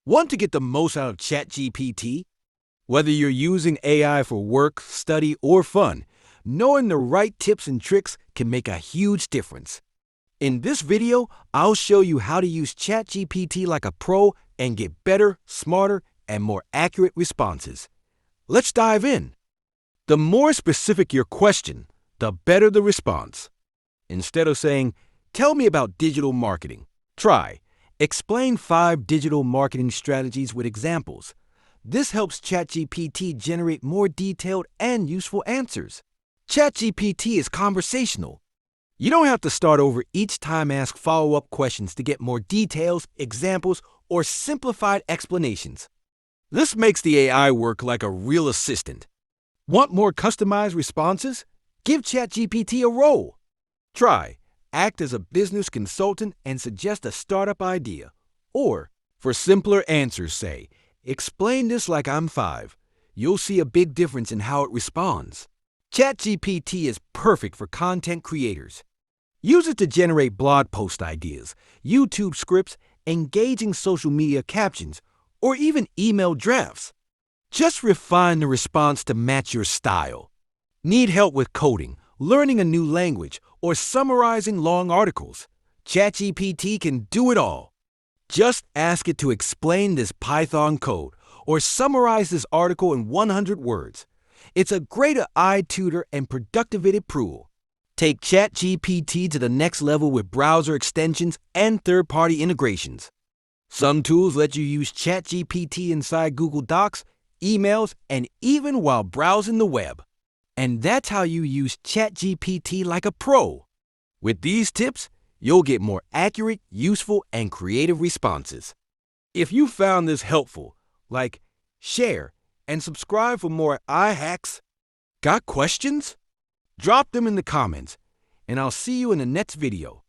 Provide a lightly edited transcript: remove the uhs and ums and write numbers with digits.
Want to get the most out of ChatGPT? Whether you're using AI for work, study, or fun, knowing the right tips and tricks can make a huge difference. In this video, I'll show you how to use ChatGPT like a pro and get better, smarter, and more accurate responses. Let's dive in. The more specific your question, the better the response. Instead of saying, "Tell me about digital marketing," try, "Explain 5 digital marketing strategies with examples." This helps ChatGPT generate more detailed and useful answers. ChatGPT is conversational. You don't have to start over each time and ask follow-up questions to get more details, examples, or simplified explanations. This makes the AI work like a real assistant. Want more customized responses? Give ChatGPT a role. Try, act as a business consultant and suggest a startup idea. Or, for simpler answers, say, "Explain this like I'm 5. You'll see a big difference in how it responds. ChatGPT is perfect for content creators. Use it to generate blog post ideas, YouTube scripts, engaging social media captions, or even email drafts. Just refine the response to match your style. Need help with coding, learning a new language, or summarizing long articles? ChatGPT can do it all. Just ask it to explain this Python code or summarize this article in 100 words. It's a great AI tutor and productivity tool. Take ChatGPT to the next level with browser extensions and third-party integrations. Some tools let you use ChatGPT inside Google Docs, emails, and even while browsing the web. And that's how you use ChatGPT like a pro. With these tips, you'll get more accurate, useful, and creative responses. If you found this helpful, like, share, and subscribe for more AI hacks. Got questions? Drop them in the comments, and I'll see you in the next video.